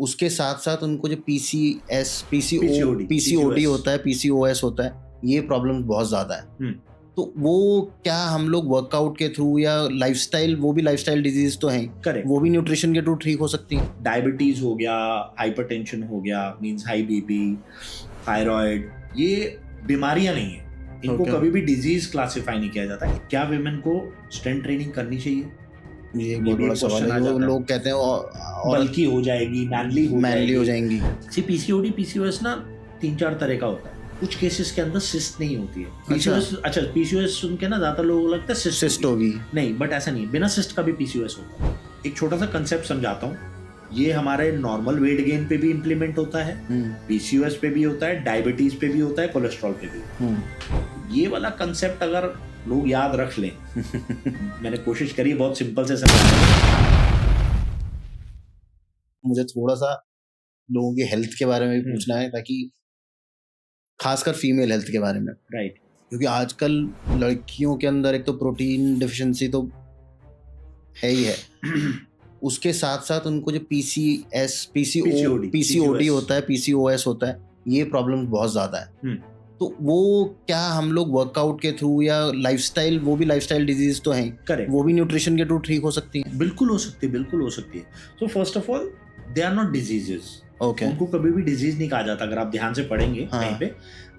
उसके साथ साथ उनको जो PCOD पीसीओडी होता है, पीसीओएस होता है, ये प्रॉब्लम्स बहुत ज्यादा है। तो वो क्या हम लोग वर्कआउट के थ्रू या लाइफस्टाइल, वो भी लाइफस्टाइल डिजीज तो हैं, करेक्ट, वो भी न्यूट्रिशन के थ्रू ठीक हो सकती हैं। डायबिटीज हो गया, हाइपरटेंशन हो गया, मींस हाई बीपी, थायराइड, ये बीमारियां नहीं है, इनको Okay. कभी भी डिजीज क्लासिफाई नहीं किया जाता। क्या विमेन को स्ट्रेंथ ट्रेनिंग करनी चाहिए? ये एक ये बहुत भी बड़ा एक सवाल question है। आ जो जाता है। लोग कहते हैं और बल्कि हो जाएगी, मैनली हो जाएंगी। सी पीसीओडी पीसीओएस ना 3-4 तरह का होता है। कुछ केसेस के अंदर सिस्ट नहीं होती है। पीसीओएस, अच्छा पीसीओएस सुन के ना ज्यादा लोगों को लगता है सिस्ट होगी, नहीं, बट ऐसा नहीं, बिना सिस्ट का भी पीसीओएस होता है। एक छोटा सा कंसेप्ट समझाता हूँ, ये हमारे नॉर्मल वेट गेन पे भी इम्प्लीमेंट होता है, पीसीओएस पे भी होता है, डायबिटीज पे भी होता है, कोलेस्ट्रॉल पे भी। ये वाला कंसेप्ट अगर लोग याद रख लें मैंने कोशिश करी बहुत सिंपल से समझाने। मुझे थोड़ा सा लोगों की हेल्थ के बारे में भी पूछना है, ताकि खासकर फीमेल हेल्थ के बारे में, राइट, क्योंकि आजकल लड़कियों के अंदर एक तो प्रोटीन डिफिशिएंसी तो है ही है, उसके साथ साथ उनको जो पीसीओडी होता है, पीसीओएस होता है, ये प्रॉब्लम बहुत ज्यादा है। तो वो क्या हम लोग वर्कआउट के थ्रू या लाइफस्टाइल, वो भी लाइफस्टाइल डिजीज तो हैं, करेक्ट, वो भी न्यूट्रिशन के थ्रू ठीक हो सकती हैं? बिल्कुल हो सकती है, बिल्कुल हो सकती है। तो first of all they are not diseases, okay, उनको कभी भी डिजीज नहीं कहा जाता। अगर आप ध्यान से पढ़ेंगे कहीं पे,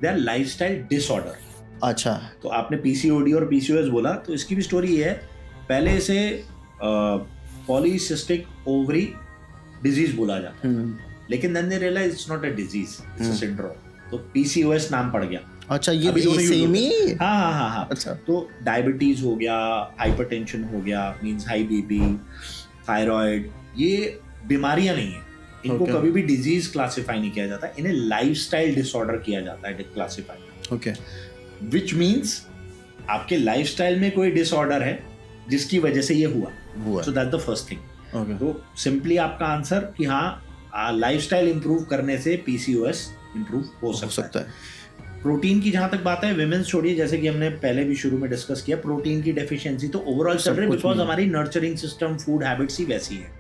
दे आर लाइफस्टाइल डिसऑर्डर। अच्छा, तो आपने पीसीओडी और पीसीओएस बोला, तो इसकी भी स्टोरी ये है, पहले इसे पॉलीसिस्टिक ओवरी डिजीज बोला जाता है, लेकिन then they realise it's not a disease, it's a syndrome, तो पीसीओएस नाम पड़ गया। अच्छा, ये सेम ही। हाँ। अच्छा, तो डायबिटीज हो गया, हाइपरटेंशन हो गया, मींस हाई बीपी, थायराइड, ये बीमारियां नहीं है, इनको Okay. कभी भी डिजीज क्लासिफाई नहीं किया जाता, इन्हें लाइफस्टाइल डिसऑर्डर किया जाता है क्लासिफाई। ओके, विच मींस आपके लाइफस्टाइल में कोई डिसऑर्डर है जिसकी वजह से ये हुआ, so that's the first thing. Okay, तो सिंपली आपका आंसर कि हाँ, लाइफस्टाइल इंप्रूव करने से पीसीओएस इंप्रूव हो सकता है। प्रोटीन की जहां तक बात है, विमेंस छोड़िए, जैसे कि हमने पहले भी शुरू में डिस्कस किया, प्रोटीन की डेफिशिएंसी तो ओवरऑल चल रही है, बिकॉज हमारी नर्चरिंग सिस्टम, फूड हैबिट्स ही वैसी है।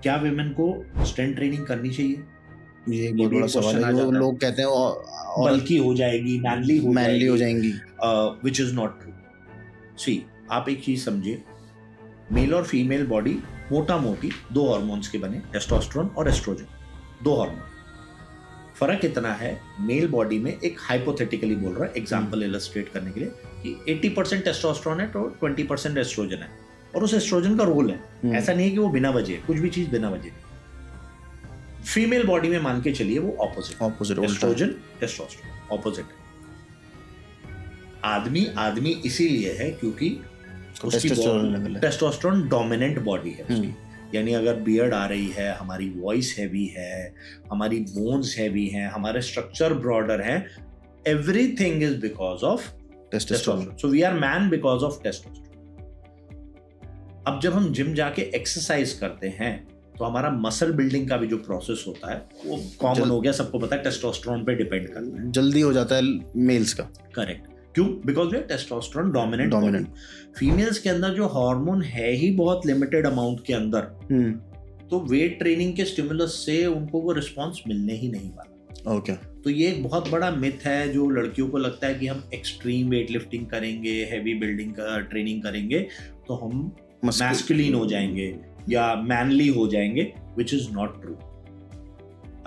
क्या विमेन को स्ट्रेंथ ट्रेनिंग करनी चाहिए? ये एक बहुत बड़ा सवाल है। जो लोग कहते हैं और बल्कि हो जाएगी, मैनली हो जाएंगी, विच इज नॉट ट्रू। सी, आप एक चीज समझिए, मेल और फीमेल बॉडी मोटा मोटी 2 हार्मोन्स के बने, टेस्टोस्टेरोन और एस्ट्रोजन, 2 हार्मोन। फर्क इतना है, मेल बॉडी में, एक हाइपोथेटिकली बोल रहा है, एग्जांपल इलस्ट्रेट करने के लिए, कि 80% टेस्टोस्टेरोन है तो 20% एस्ट्रोजन है, और उस एस्ट्रोजन का रोल है, ऐसा नहीं है कि वो बिना वजह, कुछ भी चीज बिना वजह। फीमेल बॉडी में मान के चलिए वो ऑपोजिट, एस्ट्रोजन टेस्टोस्टेरोन ऑपोजिट है। आदमी इसीलिए है क्योंकि उसकी टेस्टोस्टेरोन डोमिनेंट बॉडी है उसकी, यानी अगर बियर्ड आ रही है, हमारी वॉइस हैवी है, हमारी बोन्स हैवी हैं, हमारे स्ट्रक्चर ब्रॉडर है, everything is because of testosterone. So we are man because of testosterone. अब जब हम जिम जाके एक्सरसाइज करते हैं तो हमारा मसल बिल्डिंग का भी जो प्रोसेस होता है वो कॉमन हो गया, सबको पता है, टेस्टोस्टेरोन पे डिपेंड करता है, जल्दी हो जाता है मेल्स का। करेक्ट, क्यों? Because way testosterone dominant. Females के अंदर जो हार्मोन है ही बहुत लिमिटेड अमाउंट के अंदर, तो वेट ट्रेनिंग के स्टिमुलस से उनको वो रिस्पॉन्स मिलने ही नहीं वाला। ओके, तो ये एक बहुत बड़ा मिथ है जो लड़कियों को लगता है कि हम एक्सट्रीम वेट लिफ्टिंग करेंगे, हैवी बिल्डिंग का ट्रेनिंग करेंगे तो हम मैस्कुलिन हो जाएंगे या मैनली हो जाएंगे, विच इज नॉट ट्रू।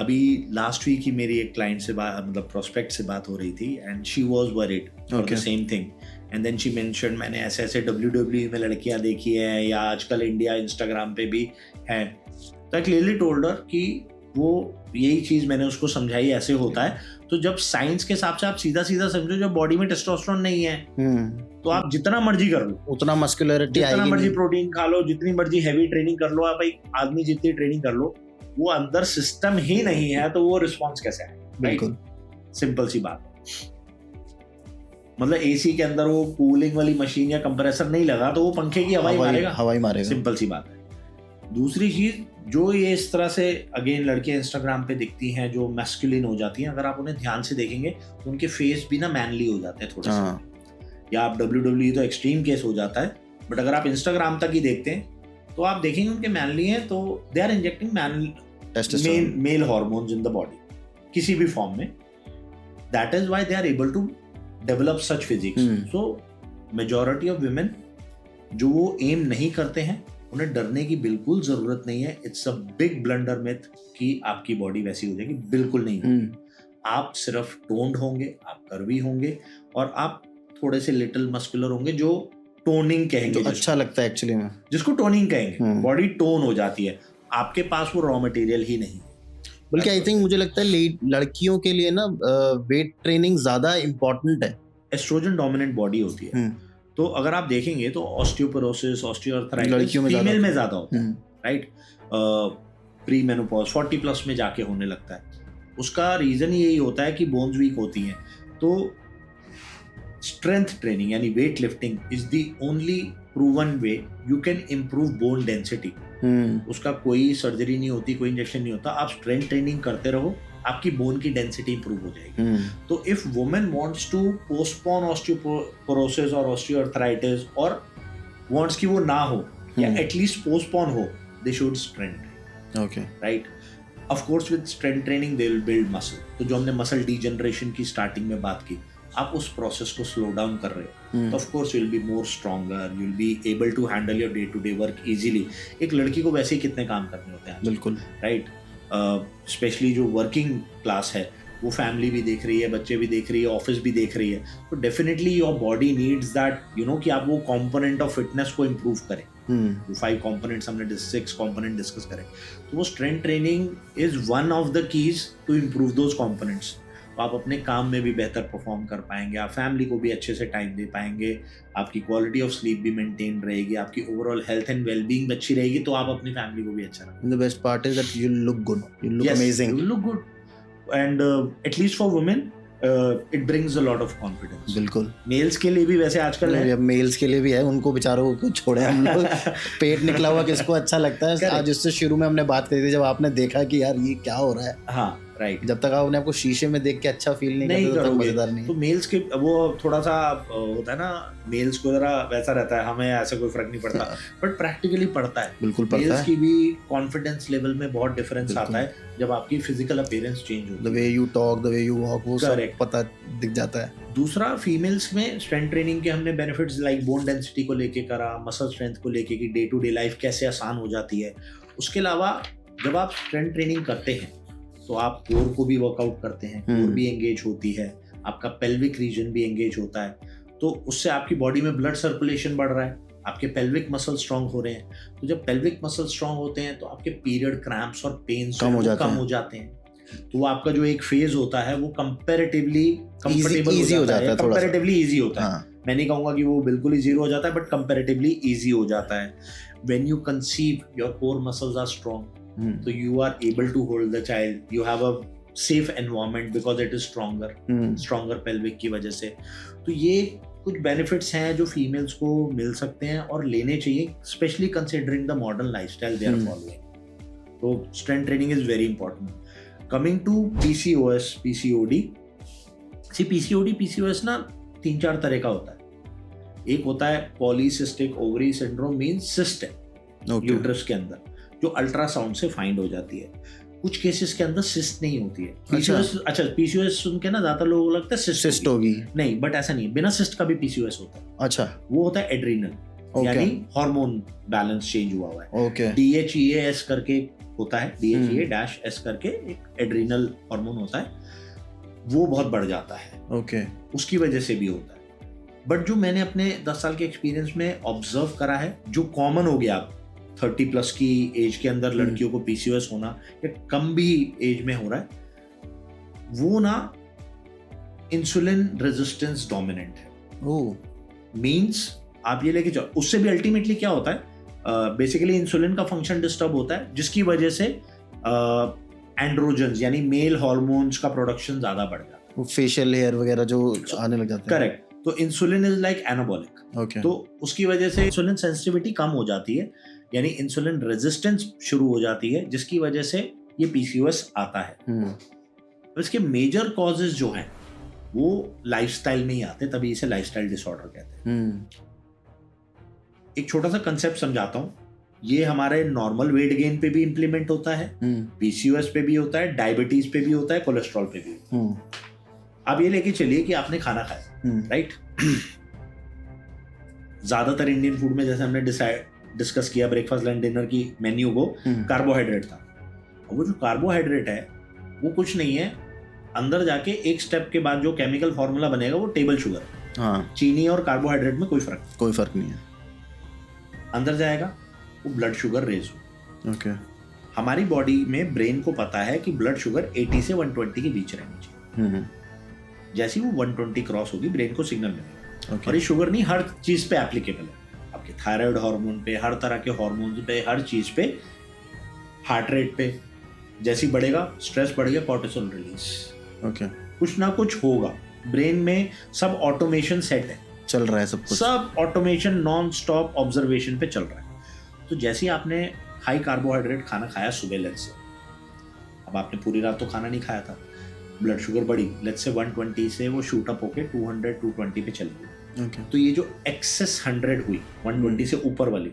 अभी लास्ट वीक ही मेरी एक क्लाइंट से मतलब प्रोस्पेक्ट से बात हो रही थी, and she was worried for the same thing, and then she mentioned, मैंने ऐसे WWE में लड़कियां देखी है, या आजकल इंडिया इंस्टाग्राम पे भी है, तो आई क्लियरली टोल्ड हर कि वो यही चीज मैंने उसको समझाई, ऐसे होता है। तो जब साइंस के हिसाब से आप सीधा समझो, जब बॉडी में टेस्टोस्टेरोन नहीं है तो आप जितना मर्जी कर लो, उतना मस्कुलरिटी आएगी, जितना मर्जी प्रोटीन खा लो, जितनी मर्जी हैवी ट्रेनिंग कर लो, आप एक आदमी जितनी ट्रेनिंग कर लो, वो अंदर सिस्टम ही नहीं है तो वो रिस्पॉन्स कैसे आएगा? बिल्कुल सिंपल सी बात है। मतलब एसी के अंदर वो कूलिंग वाली मशीन या कंप्रेसर नहीं लगा तो वो पंखे की हवाई मारेगा, सिंपल सी बात है। दूसरी चीज, जो ये इस तरह से अगेन लड़कियां इंस्टाग्राम पे दिखती हैं जो मैस्कुलिन हो जाती हैं, अगर आप उन्हें ध्यान से देखेंगे तो उनके फेस भी ना मैनली हो जाते हैं थोड़े से, या आप WWE तो एक्सट्रीम केस हो जाता है, बट अगर आप इंस्टाग्राम तक ही देखते हैं तो आप देखेंगे उनके मैनली हैं तो they are injecting male hormones in the body किसी भी फॉर्म में. That is why they are able to develop such physics. So majority of women जो वो एम नहीं करते हैं उन्हें डरने की बिल्कुल जरूरत नहीं है. It's a big blunder myth कि आपकी बॉडी वैसी हो जाएगी. बिल्कुल नहीं. आप सिर्फ टोन्ड होंगे, आप कर्वी होंगे और आप थोड़े से लिटिल मस्कुलर होंगे जो टोनिंग कहेंगे. तो अच्छा लगता है एक्चुअली में, जिसको टोनिंग कहेंगे. बॉडी टोन हो जाती है. आपके पास वो रॉ मटेरियल ही नहीं. बल्कि आई थिंक मुझे लगता है लड़कियों के लिए ना वेट ट्रेनिंग ज्यादा इम्पोर्टेंट है. एस्ट्रोजन डोमिनेंट बॉडी होती है. तो अगर आप देखेंगे तो ऑस्टियोपोरोसिस, ऑस्टियोआर्थराइटिस फीमेल में ज्यादा होता है. राइट. प्री मेनोपॉज 40 प्लस में जाके होने लगता है. उसका रीजन यही होता है कि बोन्स वीक होती हैं. तो स्ट्रेंथ ट्रेनिंग यानी weight lifting is the only proven way you can improve bone density. उसका कोई सर्जरी नहीं होती, कोई इंजेक्शन नहीं होता. आप स्ट्रेंथ ट्रेनिंग करते रहो, आपकी बोन की डेंसिटी इंप्रूव हो जाएगी. तो if women wants to postpone osteoporosis और ऑस्टियोआर्थराइटिस और वांट्स कि वो ना हो या एटलीस्ट पोस्टपोन हो, they should strength. Okay. Right. Of course with strength training they will build muscle. तो जो हमने मसल डीजनरेशन की स्टार्टिंग में बात की, आप उस प्रोसेस को स्लो डाउन कर रहे हो तो of course you will be more stronger, you will be able to handle your day to day work easily. एक लड़की को वैसे ही कितने काम करने होते हैं. बिल्कुल. राइट. स्पेशली जो वर्किंग क्लास है वो फैमिली भी देख रही है, बच्चे भी देख रही है, ऑफिस भी देख रही है. तो definitely your body needs that you know कि आप वो कंपोनेंट ऑफ फिटनेस को इम्प्रूव करें. जो 5 कंपोनेंट्स हमने 6 कंपोनेंट डिस्कस करें, तो वो strength training is one of the keys to improve those components. तो आप अपने काम में भी बेहतर परफॉर्म कर पाएंगे, आप फैमिली को भी अच्छे से टाइम दे पाएंगे, आपकी क्वालिटी ऑफ स्लीप भी मेंटेन रहेगी, आपकी ओवरऑल हेल्थ एंड वेलबींग अच्छी रहेगी, तो आप अपनी फैमिली को भी अच्छा रखेंगे. The best part is that you look good, you look amazing, you look good. And at least for women it brings a lot of confidence. बिल्कुल. मेल्स के लिए भी वैसे आजकल है. मेल्स के लिए भी है, उनको बेचारों को छोड़े हम लोग. पेट निकला हुआ किसको अच्छा लगता है. आज इससे शुरू में हमने बात करी थी जब आपने देखा कि यार ये क्या हो रहा है. हाँ. राइट. जब तक आपने आपको शीशे में देख के अच्छा फील नहीं करते तब तक मजेदार नहीं. तो मेल्स के वो थोड़ा सा होता है ना, मेल्स को जरा वैसा रहता है, हमें ऐसा कोई फर्क नहीं पड़ता, बट प्रैक्टिकली पड़ता है. बिल्कुल पड़ता है. मेल्स की भी कॉन्फिडेंस लेवल में बहुत डिफरेंस आता है जब आपकी फिजिकल अपीयरेंस चेंज होती है. The way you talk, the way you walk, वो सब पता दिख जाता है. दूसरा, फीमेल्स में स्ट्रेंथ ट्रेनिंग के हमने बेनिफिट्स लाइक बोन डेंसिटी को लेके करा, मसल स्ट्रेंथ को लेके कि डे टू डे लाइफ कैसे आसान हो जाती है. उसके अलावा जब आप स्ट्रेंथ ट्रेनिंग करते हैं तो आप कोर को भी वर्कआउट करते हैं, कोर भी एंगेज होती है, आपका पेल्विक रीजन भी एंगेज होता है. तो उससे आपकी बॉडी में ब्लड सर्कुलेशन बढ़ रहा है, आपके पेल्विक मसल स्ट्रांग हो रहे हैं. तो जब पेल्विक मसल स्ट्रांग होते हैं तो आपके पीरियड क्रैम्प्स और पेन्स कम हो जाते हैं. तो वो आपका जो एक फेज होता है वो कंपैरेटिवली कंफर्टेबल इजी हो जाता है. कंपैरेटिवली इजी होता है. मैं नहीं कहूंगा कि वो बिल्कुल ही जीरो हो जाता है, बट कंपैरेटिवली इजी हो जाता है. When you conceive, your core muscles are strong. So you are able to hold the child. You have a safe environment because it is stronger pelvic की वजह से. तो ये कुछ benefits हैं जो females को मिल सकते हैं और लेने चाहिए, especially considering the modern lifestyle they are following. तो strength training is very important. Coming to PCOS, PCOD. See, PCOD, PCOS ना 3-4 तरह का होता है. एक होता है polycystic ovary syndrome, means cyst है यूट्रस के अंदर, जो अल्ट्रासाउंड से फाइंड हो जाती है. कुछ केसेस के अंदर सिस्ट नहीं होती है. पीसीओएस सुन के ना ज्यादा लोगों को लगता है सिस्ट होगी. नहीं, बट ऐसा नहीं, बिना सिस्ट का भी पीसीओएस होता है. अच्छा. वो होता है एड्रीनल, यानी हार्मोन बैलेंस चेंज हुआ हुआ है. DHEAS करके होता है, DHEA-S करके एक एड्रीनल हार्मोन होता है, वो बहुत बढ़ जाता है. उसकी वजह से भी होता है. बट जो मैंने अपने 10 साल के एक्सपीरियंस में ऑब्जर्व करा है, जो कॉमन हो गया 30 प्लस की एज के अंदर लड़कियों को पीसीओएस होना या कम भी एज में हो रहा है, वो ना इंसुलिन रेजिस्टेंस डोमिनेंट है. मींस आप ये लेके जाओ, उससे भी अल्टीमेटली क्या होता है, बेसिकली इंसुलिन का फंक्शन डिस्टर्ब होता है, जिसकी वजह से एंड्रोजन्स यानी मेल हार्मोन्स का प्रोडक्शन ज्यादा बढ़ जाता है. फेशियल हेयर वगैरह जो आने लग जाते हैं. करेक्ट. तो इंसुलिन इज लाइक एनाबॉलिक. तो उसकी वजह से इंसुलिन सेंसिटिविटी कम हो जाती है, यानी इंसुलिन रेजिस्टेंस शुरू हो जाती है, जिसकी वजह से ये पीसीओएस आता है. इसके मेजर कॉजेज जो हैं वो लाइफस्टाइल में ही आते हैं, तभी इसे लाइफस्टाइल डिसऑर्डर कहते हैं. एक छोटा सा कंसेप्ट समझाता हूँ. ये हमारे नॉर्मल वेट गेन पे भी इम्प्लीमेंट होता है, पीसीओएस पे भी होता है, डायबिटीज पे भी होता है, कोलेस्ट्रॉल पे भी होता है। अब ये लेके चलिए कि आपने खाना खाया, राइट? ज्यादातर इंडियन फूड में जैसे हमने डिस्कस किया ब्रेकफास्ट लंच डिनर की मेन्यू को, कार्बोहाइड्रेट था। और वो जो कार्बोहाइड्रेट है वो कुछ नहीं है, अंदर जाके एक स्टेप के बाद जो केमिकल फॉर्मूला बनेगा वो टेबल शुगर है। हाँ, चीनी और कार्बोहाइड्रेट में कोई फर्क नहीं है। अंदर जाएगा वो ब्लड शुगर रेज हो। ओके। हमारी बॉडी में ब्रेन को पता है कि ब्लड शुगर 80 से 120 के बीच रहनी चाहिए। जैसे ही वो 120 क्रॉस होगी ब्रेन को सिग्नल मिलेगा। और ये शुगर नहीं, हर चीज पे एप्लीकेबल है, आपके थायराइड हार्मोन पे, हर तरह के हार्मोन पे, हर चीज पे, हार्ट रेट पे। जैसे ही बढ़ेगा स्ट्रेस बढ़ गया, कॉर्टिसोल रिलीज। ओके। कुछ ना कुछ होगा ब्रेन में, सब ऑटोमेशन सेट है, चल रहा है सब कुछ, सब ऑटोमेशन नॉन स्टॉप ऑब्जर्वेशन पे चल रहा है। तो जैसे ही आपने हाई कार्बोहाइड्रेट खाना खाया सुबह लेट्स से, अब आपने पूरी रात तो खाना नहीं खाया था, ब्लड शुगर बढ़ी लेट्स से 120 से वो शूट अप होके 200 220 पे चली गई। तो ये जो एक्सेस 100 हुई 120 से ऊपर वाली,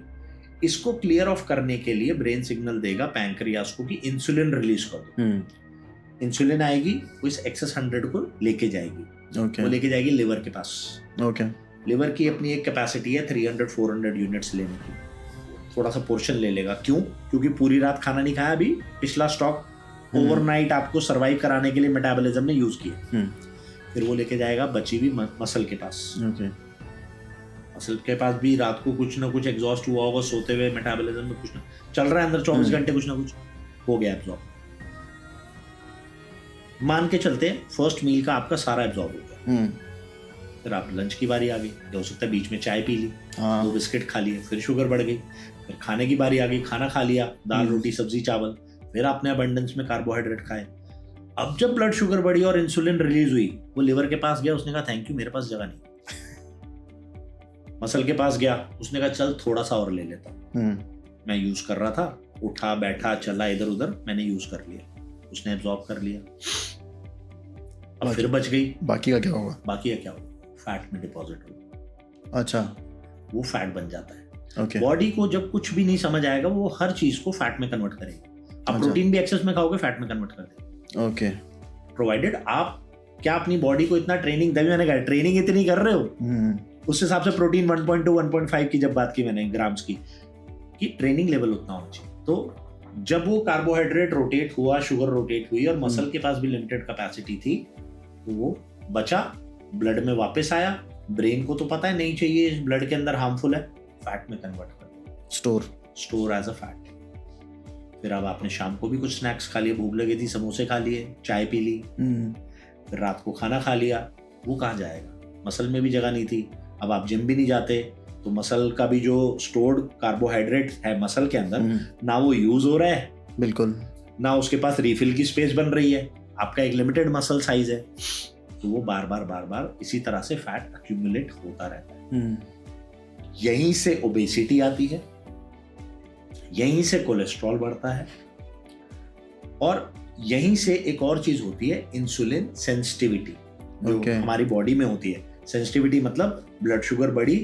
इसको क्लियर ऑफ करने के लिए ब्रेन सिग्नल देगा पैंक्रियास को कि इंसुलिन रिलीज कर दो। इंसुलिन आएगी, वो इस एक्सेस 100 को लेके जाएगी। वो लेके जाएगी लिवर के पास। लिवर की अपनी एक कैपेसिटी है 300-400 यूनिट्स लेने की। थोड़ा सा पोर्शन ले लेगा, क्यों? क्योंकि पूरी रात खाना नहीं खाया, अभी पिछला स्टॉक ओवरनाइट आपको सरवाइव कराने के लिए मेटाबॉलिज्म ने यूज किया। फिर वो लेके जाएगा बची हुई मसल के पास। मसल के पास भी रात को कुछ ना कुछ एग्जॉस्ट हुआ होगा, सोते हुए मेटाबॉलिज्म में कुछ ना चल रहा है अंदर, 24 घंटे कुछ ना कुछ हो गया एब्जॉर्ब। मान के चलते फर्स्ट मील का आपका सारा एब्जॉर्ब हो गया। फिर आप लंच की बारी आ गई, हो सकता है बीच में चाय पी ली, 2 बिस्किट खा लिए, फिर शुगर बढ़ गई। फिर खाने की बारी आ गई, खाना खा लिया, दाल रोटी सब्जी चावल, फिर आपने अबंडेंस में कार्बोहाइड्रेट खाए। अब जब ब्लड शुगर बढ़ी और इंसुलिन रिलीज हुई, वो लिवर के पास गया, उसने कहा थैंक यू, मेरे पास जगह नहीं। मसल के पास गया, उसने कहा चल थोड़ा सा और ले लेता हूं, मैं यूज कर रहा था, उठा बैठा चला इधर उधर, मैंने यूज कर लिया, उसने एब्जॉर्ब कर लिया। अब फिर बच गई, बाकी का क्या होगा? फैट में डिपॉजिट होगा। अच्छा, वो फैट बन जाता है। Okay. बॉडी को जब कुछ भी नहीं समझ आएगा, वो हर चीज को फैट में कन्वर्ट करेगी। आप प्रोटीन भी एक्सेस में खाओगे, फैट में कन्वर्ट कर देगा। ओके, प्रोवाइडेड आप क्या अपनी बॉडी को इतना ट्रेनिंग, तभी मैंने कहा ट्रेनिंग इतनी कर रहे हो, उस हिसाब से प्रोटीन 1.2 1.5 की जब बात की मैंने ग्राम्स की, कि ट्रेनिंग लेवल उतना होना चाहिए। तो जब वो कार्बोहाइड्रेट रोटेट हुआ, शुगर रोटेट हुई, और मसल के पास भी लिमिटेड कैपेसिटी थी, तो वो बचा, ब्लड में वापस आया। ब्रेन को तो पता है नहीं चाहिए, इस ब्लड के अंदर हार्मफुल है, फैट में कन्वर्ट कर दो, स्टोर एज अ फैट। फिर अब आपने शाम को भी कुछ स्नैक्स खा लिए, भूख लगी थी, समोसे खा लिए, चाय पी ली, फिर रात को खाना खा लिया, वो कहाँ जाएगा? मसल में भी जगह नहीं थी। अब आप जिम भी नहीं जाते, तो मसल का भी जो स्टोर्ड कार्बोहाइड्रेट है मसल के अंदर, ना वो यूज हो रहा है, बिल्कुल, ना उसके पास रिफिल की स्पेस बन रही है। आपका एक लिमिटेड मसल साइज है, तो वो बार बार इसी तरह से फैट अक्यूमुलेट होता रहता है। यहीं से ओबेसिटी आती है, यहीं से कोलेस्ट्रॉल बढ़ता है, और यहीं से एक और चीज होती है, इंसुलिन सेंसिटिविटी, जो हमारी बॉडी में होती है। सेंसिटिविटी मतलब ब्लड शुगर बढ़ी,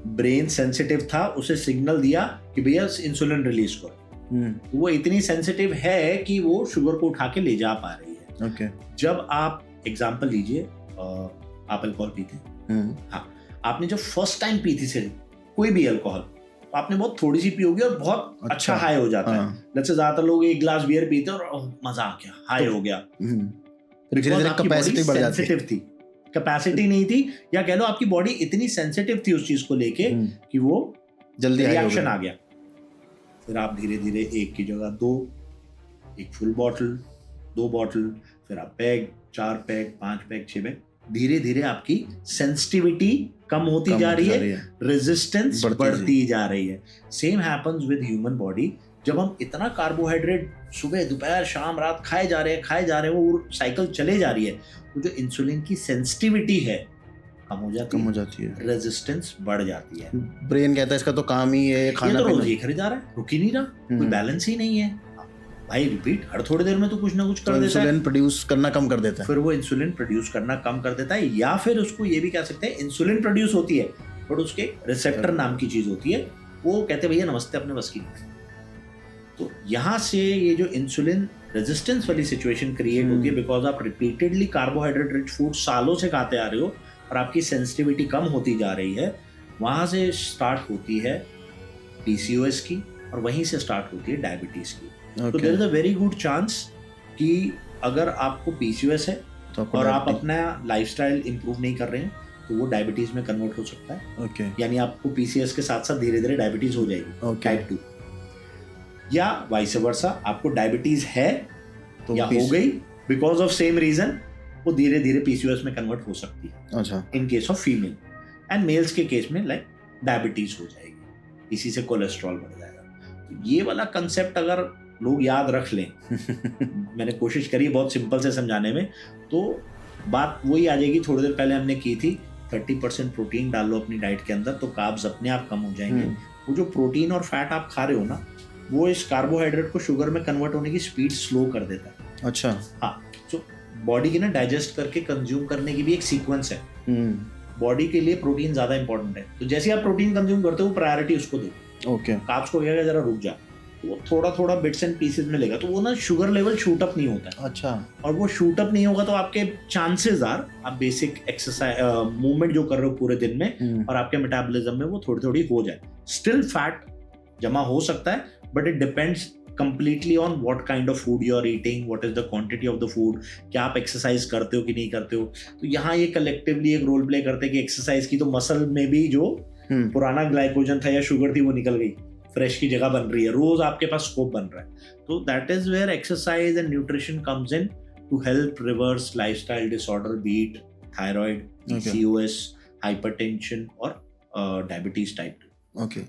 ब्रेन सेंसिटिव था, उसे सिग्नल दिया कि भैया इंसुलिन रिलीज करो। वो इतनी सेंसिटिव है कि वो शुगर को उठा के ले जा पा रही है। जब आप एग्जाम्पल लीजिए, आप अल्कोहल पीते हैं, हाँ, आपने जब फर्स्ट टाइम पी थी सिर्फ कोई भी अल्कोहल, तो आपने बहुत थोड़ी सी पी होगी और बहुत अच्छा हाई हो जाता है। जैसे ज्यादातर लोग 1 गिलास बियर पीते हैं और मजा आ गया, हाई हो गया। कैपेसिटी बढ़ जाती थी, कैपेसिटी नहीं थी, या कह लो आपकी बॉडी इतनी सेंसिटिव थी उस चीज को लेके कि वो जल्दी रिएक्शन आ गया। फिर आप धीरे धीरे 1 की जगह 2, एक फुल बॉटल, 2 बॉटल, फिर आप पैग, 4 पैग, 5 पैग, 6 पैग, धीरे धीरे आपकी सेंसिटिविटी कम होती जा रही है, रेजिस्टेंस बढ़ती जा रही है। Same happens with human body. जब हम इतना कार्बोहाइड्रेट सुबह दोपहर शाम रात खाए जा रहे हैं, वो साइकिल चले जा रही है, तो जो इंसुलिन की सेंसिटिविटी है कम हो जाती है, रेजिस्टेंस बढ़ जाती है। ब्रेन कहता है इसका तो काम ही है खाना, ये तो रोज ही खरीदा रहा है, रुक ही नहीं रहा, कोई बैलेंस ही नहीं है भाई। रिपीट, हर थोड़ी देर में तो कुछ ना कुछ कर देता है, इंसुलिन प्रोड्यूस करना कम कर देता है। फिर वो इंसुलिन प्रोड्यूस करना कम कर देता है, या फिर उसको ये भी कह सकते हैं इंसुलिन प्रोड्यूस होती है, बट उसके रिसेप्टर नाम की चीज होती है, वो कहते हैं भैया नमस्ते, अपने बस की तो यहाँ से ये जो इंसुलिन रेजिस्टेंस वाली सिचुएशन क्रिएट होती है बिकॉज आप रिपीटेडली कार्बोहाइड्रेट रिच फूड सालों से खाते आ रहे हो और आपकी सेंसिटिविटी कम होती जा रही है, वहाँ से स्टार्ट होती है पीसीओएस की और वहीं से स्टार्ट होती है डायबिटीज की। तो there is a very good chance कि अगर आपको पीसीओएस है और आप अपना लाइफस्टाइल इंप्रूव नहीं कर रहे हैं तो वो डायबिटीज में कन्वर्ट हो सकता है। यानी आपको पीसीओएस के साथ साथ धीरे धीरे डायबिटीज हो जाएगी टाइप 2, या वाइस वर्सा, आपको डायबिटीज है तो या हो गई बिकॉज ऑफ सेम रीजन, वो धीरे धीरे पीसीओएस में कन्वर्ट हो सकती है। अच्छा, in case of female. And males के केस में लाइक डायबिटीज हो जाएगी, इसी से कोलेस्ट्रॉल बढ़ जाएगा। तो ये वाला कंसेप्ट अगर लोग याद रख लें मैंने कोशिश करी बहुत सिंपल से समझाने में, तो बात वही आ जाएगी थोड़ी देर पहले हमने की थी, 30% प्रोटीन डाल लो अपनी डाइट के अंदर तो कार्ब्स अपने आप कम हो जाएंगे। वो जो प्रोटीन और फैट आप खा रहे हो ना, वो इस कार्बोहाइड्रेट को शुगर में कन्वर्ट होने की स्पीड स्लो कर देता है। अच्छा, हाँ, तो बॉडी की ना डाइजेस्ट करके कंज्यूम करने की भी एक सीक्वेंस है। बॉडी के लिए प्रोटीन ज्यादा इंपॉर्टेंट है, तो जैसे आप प्रोटीन कंज्यूम करते हो प्रायोरिटी उसको दो। ओके, कार्ब्स को कहेगा जरा रुक जा, तो वो थोड़ा थोड़ा बिट्स एंड पीसेस में लेगा, तो वो ना शुगर लेवल शूट अप नहीं होता है। अच्छा, और वो शूट अप नहीं होगा तो आपके चांसेस आर आप बेसिक एक्सरसाइज मूवमेंट जो कर रहे हो पूरे दिन में और आपके मेटाबॉलिज्म में वो थोड़ी थोड़ी हो जाए। स्टिल फैट जमा हो सकता है but it depends completely on what kind of food you are eating, what is the quantity of the food, क्या आप एक्सरसाइज करते हो कि नहीं करते हो। तो यहाँ ये कलेक्टिवली एक रोल प्ले करते हैं कि एक्सरसाइज की तो मसल में भी जो पुराना ग्लाइकोजन था या शुगर थी वो निकल गई, फ्रेश की जगह बन रही है, रोज आपके पास स्कोप बन रहा है। तो that is where exercise and nutrition comes in to help reverse lifestyle disorder, beat thyroid, PCOS, hypertension और डायबिटीज टाइप 2। ओके।